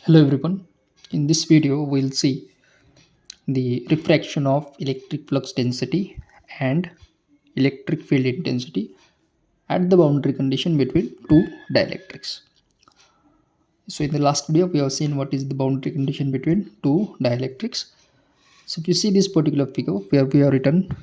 Hello everyone. In this video, we'll see the refraction of electric flux density and electric field intensity at the boundary condition between two dielectrics. So in the last video, we have seen what is the boundary condition between two dielectrics. So if you see this particular figure where we have written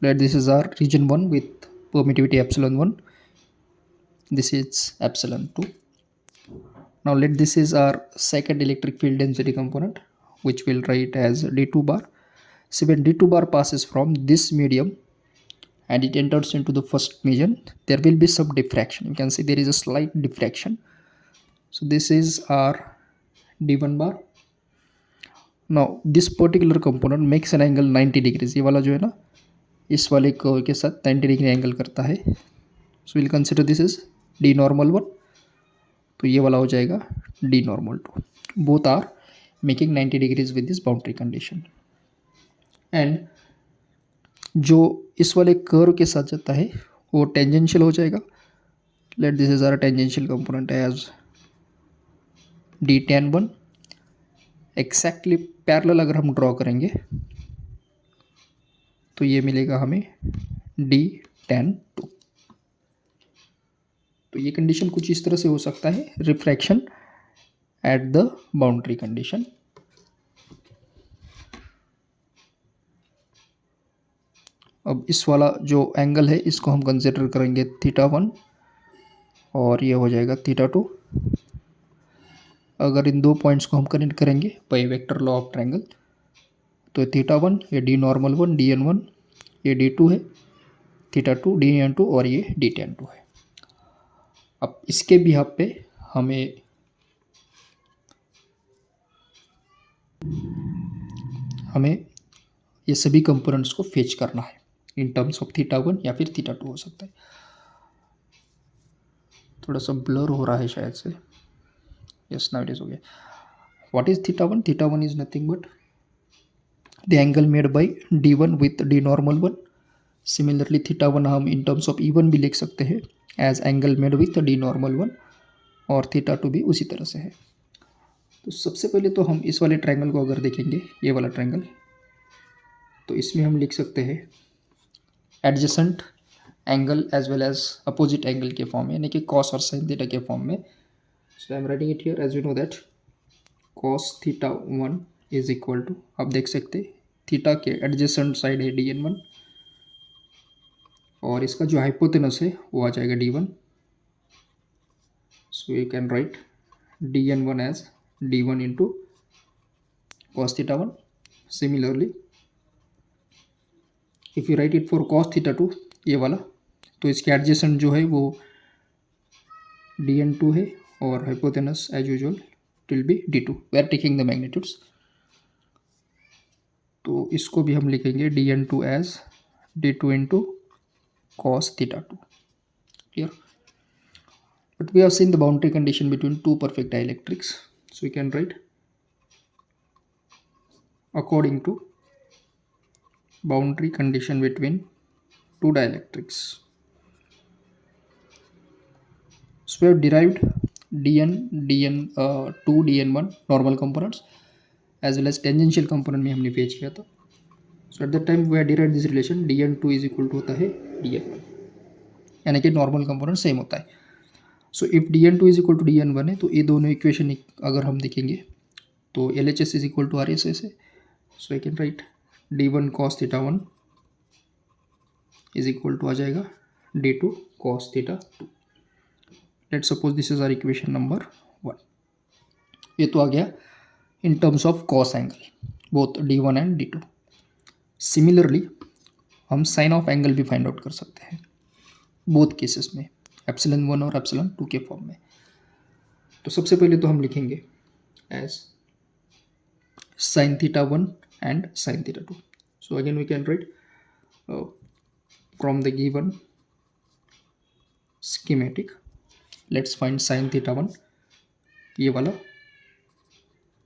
that this is our region 1 with permittivity epsilon 1, this is epsilon 2. Now let this is our second electric field density component, which we'll write as d2 bar. So when d2 bar passes from this medium and it enters into the first medium, there will be some diffraction. You can see there is a slight diffraction. So this is our d1 bar. Now this particular component makes an angle 90 degrees. ये वाला जो है ना इस वाले curve के साथ 90 degree angle करता है. So will consider this is D normal 1. तो ये वाला हो जाएगा D normal 2. Both are making 90 degrees with this boundary condition. And जो इस वाले कर्व के साथ जाता है वो टेंजेंशियल हो जाएगा. Let this is our tangential component as D tan 1. Exactly parallel अगर हम ड्रॉ करेंगे तो ये मिलेगा हमें डी टेन 2. तो ये कंडीशन कुछ इस तरह से हो सकता है, refraction at the boundary condition. अब इस वाला जो एंगल है इसको हम कंसिडर करेंगे थीटा 1 और ये हो जाएगा थीटा 2. अगर इन दो पॉइंट्स को हम कनेक्ट करेंगे by vector law of triangle तो थीटा 1 ये डी नॉर्मल 1 डी एन 1, ये डी 2 है, थीटा 2 डी एन 2 और ये डी टेन 2 है. अब इसके भी यहाँ पे हमें ये सभी कंपोनेंट्स को फेच करना है इन टर्म्स ऑफ थीटा 1 या फिर थीटा 2 हो सकता है. थोड़ा सा ब्लर हो रहा है शायद से. यस नाउ इट इज हो गया. What is theta 1? Theta 1 is nothing but the angle made by d1 with D normal 1. Similarly theta 1 हम इन टर्म्स ऑफ E1 भी लिख सकते हैं as angle made with D normal 1 और थीटा 2 भी उसी तरह से है. तो सबसे पहले तो हम इस वाले ट्रायंगल को अगर देखेंगे, ये वाला ट्रायंगल, तो इसमें हम लिख सकते हैं adjacent angle as well as opposite angle के फॉर्म में, यानी कि कॉस और साइन थीटा के फॉर्म में. So I am writing it here as you know that cos theta 1 is equal to, आप देख सकते थीटा के एडजेसेंट साइड है dn1 और इसका जो हाइपोटेनस है वो आ जाएगा d1. So you can write dn1 as d1 into cos theta 1. Similarly if you write it for cos theta 2, ये वाला, तो इसके एडजेसेंट जो है वो dn2 है और hypotenuse as usual will be d2. We are taking the magnitudes. तो इसको भी हम लिखेंगे dn2 as d2 into cos theta 2. Clear? But we have seen the boundary condition between two perfect dielectrics. So we can write according to boundary condition between two dielectrics. So we have derived dn2 dn1 normal components as well as tangential component में हमने fetch किया था. So at that time we have derived this relation dn2 is equal to होता है dn1, यानी कि normal component same होता है. So if dn2 is equal to dn1 है तो ये दोनों इक्वेशन अगर हम देखेंगे तो LHS is equal to RHS है. So I can write d1 cos theta 1 is equal to आ जाएगा d2 cos theta 2. Let suppose this is our equation number 1. ये तो आ गया in terms of cos angle both d1 and d2. Similarly हम sine of angle भी find out कर सकते हैं बोथ केसेस में, एप्सिलॉन 1 और एप्सिलॉन 2 के फॉर्म में. तो सबसे पहले तो हम लिखेंगे as sine theta 1 and sine theta 2. So again we can write from the given schematic, let's find sine theta 1. ये वाला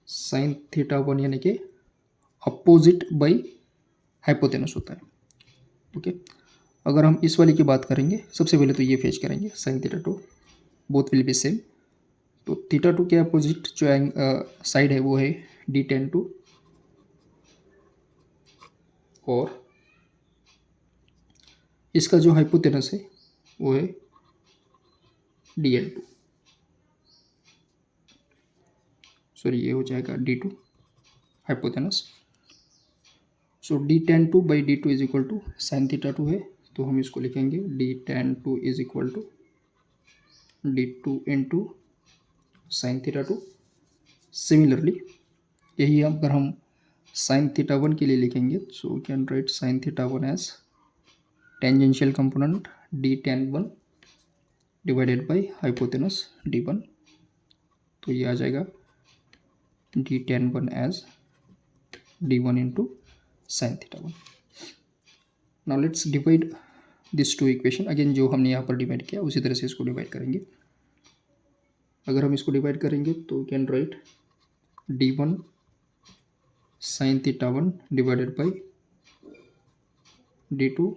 साइन थीटा 1 यानी कि अपोजिट बाई हाइपोटेनस होता है. ओके अगर हम इस वाली की बात करेंगे, सबसे पहले तो ये फेच करेंगे sign theta 2, both will be same. तो थीटा टू के अपोजिट जो साइड है वो है D tan2 और इसका जो हाइपोटेनस है वो है DL2, सॉरी ये हो जाएगा D2 hypotenuse. So D tan2/D2 is equal to sine theta two है, तो हम इसको लिखेंगे D tan2 is equal to D2 into sine theta two. Similarly यही अगर हम साइन थीटा वन के लिए लिखेंगे, so we can write sine theta one as tangential component D tan1 divided by hypotenuse D1, तो ये आ जाएगा D tan1 as D1 into sine theta one. Now let's divide this two equation again, जो हमने यहाँ पर divide किया उसी तरह से इसको डिवाइड करेंगे। अगर हम इसको डिवाइड करेंगे तो we can write D1 sine theta one divided by D2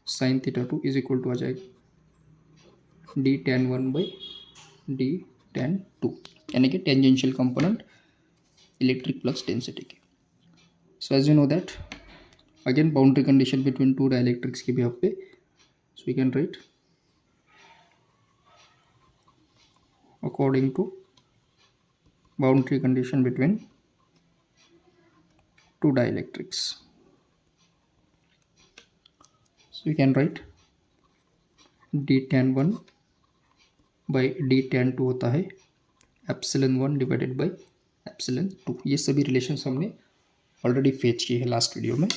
sine theta two is equal to आ जाएगा D tan1/D tan2, यानी कि tangential component electric flux density की। So as you know that again boundary condition between two dielectrics के behalf पे, so we can write according to boundary condition between two dielectrics, so we can write D tan1/D tan2 होता है ε1 divided by ε2। ये सभी relations हमने already fetch किए हैं last video में।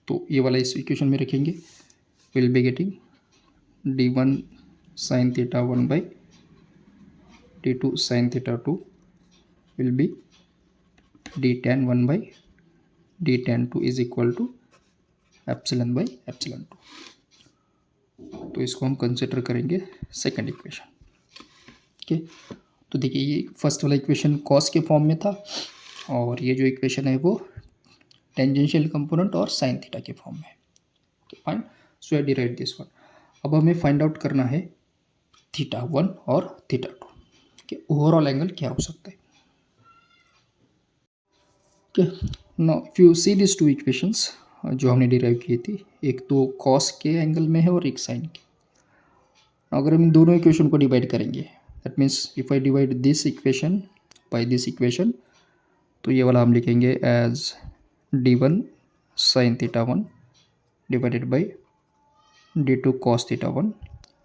तो ये वाला इस इक्वेशन में रखेंगे, will be getting D1 sine theta one by D2 sine theta two will be D tan1/D tan2 is equal to ε1/ε2। तो इसको हम कंसिडर करेंगे सेकंड इक्वेशन। ओके, तो देखिए ये फर्स्ट वाला इक्वेशन कॉस के फॉर्म में था और ये जो इक्वेशन है वो टेंजेंशियल कंपोनेंट और साइन थीटा के फॉर्म में। Fine, so I derive this one. अब हमें फाइंड आउट करना है थीटा वन और थीटा टू कि ओवरऑल एंगल क्या हो सकता है। Okay, now if you see this two equations जो हमने डिराइव की थी, एक तो कॉस के एंगल में है और एक साइन के। अगर हम इन दोनों इक्वेशन को डिवाइड करेंगे, that means if I divide this equation by this equation, तो ये वाला हम लिखेंगे as D1 sine theta one divided by D2 cos theta one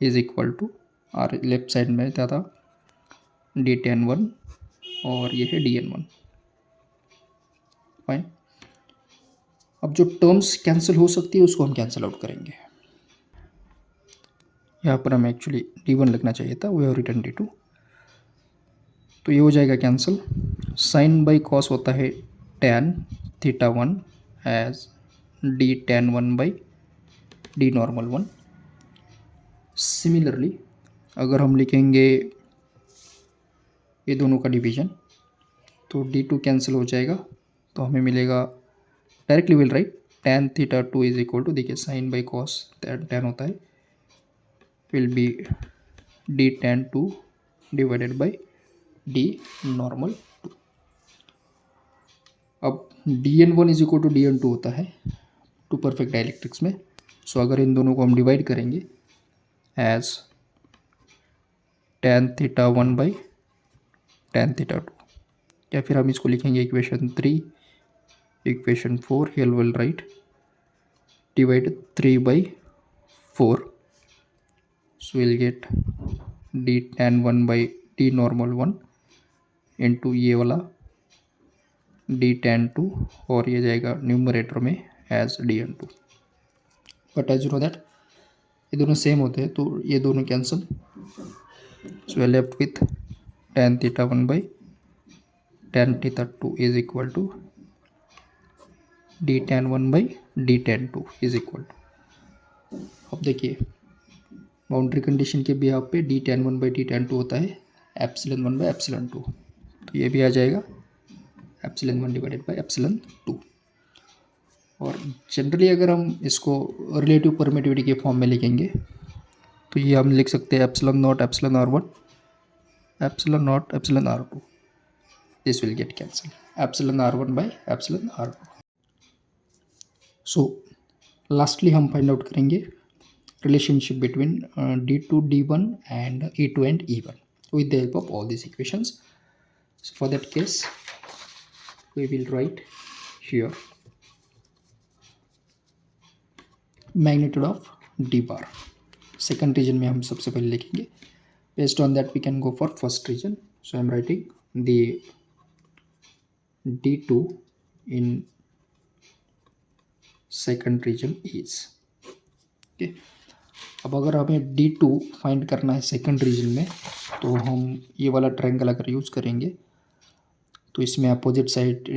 is equal to, और लेफ्ट साइड में क्या था D tan1 और ये है DN1। फाइन, अब जो टर्म्स कैंसिल हो सकती है उसको हम कैंसिल आउट करेंगे। यहाँ पर हमें एक्चुअली D1 लिखना चाहिए था, वी हैव रिटन D2, तो ये हो जाएगा कैंसिल। साइन बाई कॉस होता है tan theta one as D tan1/D normal one. Similarly अगर हम लिखेंगे ये दोनों का डिवीजन, तो D2 कैंसिल हो जाएगा, तो हमें मिलेगा directly will write tan theta two is equal to, देखिए साइन बाई कॉस tan होता है, will be D tan2 divided by D normal two. अब DN1 is equal to DN2 होता है टू परफेक्ट डाइलेक्ट्रिक्स में। सो अगर इन दोनों को हम डिवाइड करेंगे as tan theta one by tan theta two, या फिर हम इसको लिखेंगे equation 3, equation 4 here will write divide 3/4, so we'll get D tan1/D normal 1 into ये वाला D tan2 और ये जाएगा न्यूमरेटर में as DN2। But as you know that ये दोनों सेम होते हैं, तो ये दोनों cancel, so we left with tan theta one by tan theta two is equal to D tan1/D tan2 is equal to. अब देखिए बाउंड्री कंडीशन के बिहाफ पे D tan1/D tan2 होता है ε1/ε2, तो ये भी आ जाएगा ε1 डिवाइडेड बाई ε2। और जनरली अगर हम इसको रिलेटिव परमिटिविटी के फॉर्म में लिखेंगे, तो ये हम लिख सकते हैं epsilon not epsilon R1, epsilon not epsilon R2. This will get cancelled. Epsilon R1 by epsilon R2. So lastly हम find out करेंगे relationship between D2 D1 and E2 and E1 with the help of all these equations. So for that case we will write here magnitude of D bar. Second region में हम सबसे पहले लिखेंगे. Based on that we can go for first region. So I am writing the D2 in second region is. Okay. अब अगर हमें D2 find करना है सेकंड रीजन में तो हम ये वाला ट्रायंगल अगर यूज़ करेंगे तो इसमें अपोजिट साइड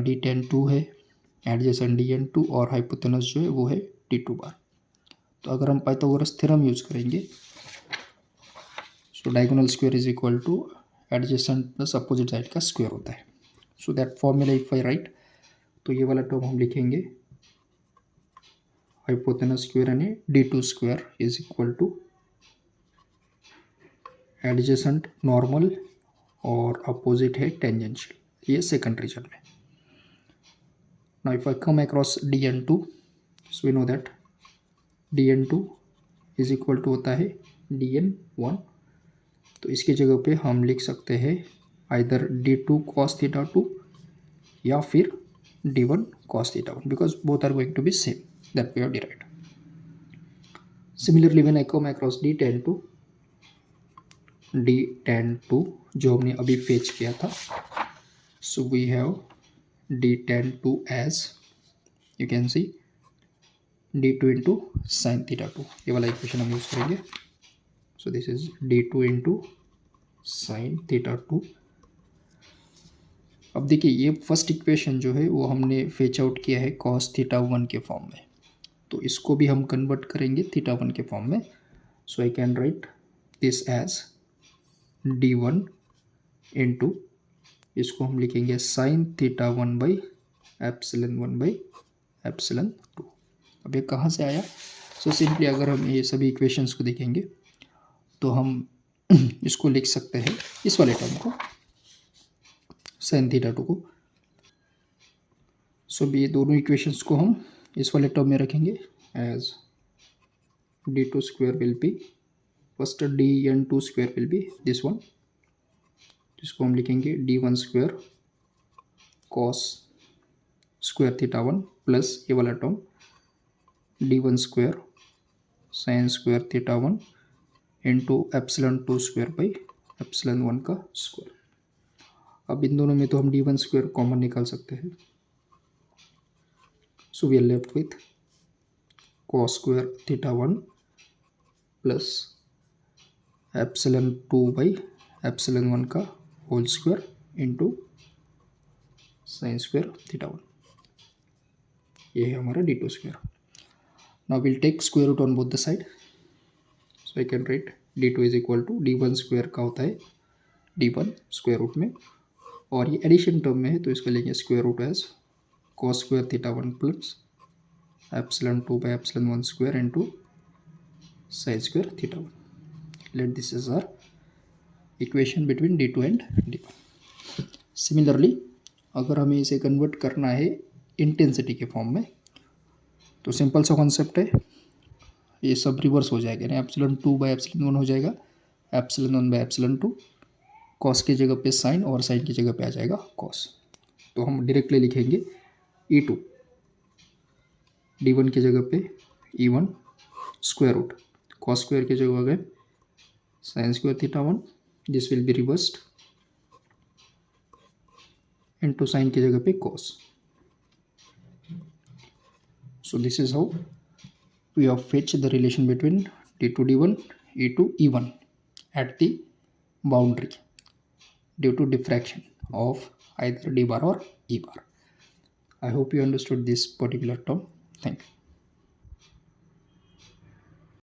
D10 है, एडजेसेंट DN2 और हाइपोटेनस जो है वो है D2 बार. तो अगर हम पाइथागोरस थ्योरम यूज़ करेंगे so diagonal square is equal to adjacent plus opposite side का स्क्वायर होता है. So that formula if I write तो ये वाला टर्म हम लिखेंगे हाइपोटेनस स्क्वायर यानी D2 square is equal to adjacent normal और अपोजिट है टेंजेंशियल. ये सेकंड रीजन में. Now if I come across DN2 so we know that DN2 is equal to होता है DN1. तो इसकी जगह पे हम लिख सकते हैं आइदर D2 cos थीटा 2 या फिर D1 cos theta 1 because both are going to be same. That we have derived. Similarly, when I come across D10 जो हमने अभी फेच किया था, so we have D10 as you can see D2 into sin theta 2. ये वाला equation हम use करेंगे. So this is D2 into sin theta 2. अब देखिए ये फर्स्ट इक्वेशन जो है वो हमने फेच आउट किया है cos थीटा 1 के फॉर्म में. तो इसको भी हम कन्वर्ट करेंगे थीटा 1 के फॉर्म में. So I can write this as D1 into इसको हम लिखेंगे sine theta 1 by epsilon 1 by epsilon 2. अब ये कहाँ से आया? सो सिंपली अगर हम ये सभी इक्वेशंस को देखेंगे तो हम इसको लिख सकते हैं इस वाले टर्म को साइन थीटा 2 को. सो ये दोनों इक्वेशंस को हम इस वाले टर्म में रखेंगे as D2 square will be first DN2 square will be this one. जिसको हम लिखेंगे D1 square cos square theta 1 plus ये वाला term D1 square sine square theta 1 into epsilon 2 square by epsilon 1 का स्क्वायर. अब इन दोनों में तो हम D1 स्क्वायर कॉमन निकाल सकते हैं. So we are left with cos square theta 1 plus epsilon 2 by epsilon 1 का whole square into sine square theta 1. ये है हमारा D2 square. Now will take square root on both the side. So I can write D2 is equal to D1 square का होता है D1 square root में और ये एडिशन टर्म में है तो इसको लेंगे square root as cos square theta 1 plus epsilon 2 by epsilon 1 square into sin square theta 1. Let this is our equation between D2 and D1. Similarly, अगर हमें इसे कन्वर्ट करना है इंटेंसिटी के फॉर्म में तो सिंपल सा कॉन्सेप्ट है. ये सब रिवर्स हो जाएगा ना. एप्सिलॉन 2 बाई एप्सिलॉन 1 हो जाएगा एप्सिलॉन 1 बाई एप्सिलॉन 2. कॉस की जगह पे साइन और साइन की जगह पे आ जाएगा कॉस. तो हम डायरेक्टली लिखेंगे E2 D1 की जगह पे E1 square root cos square की जगह गए sine square theta 1. This will be reversed into sine की जगह पे cos. So this is how we have fetch the relation between D2 D1 E2 E1 at the boundary due to diffraction of either D bar or E bar. I hope you understood this particular term. Thank you.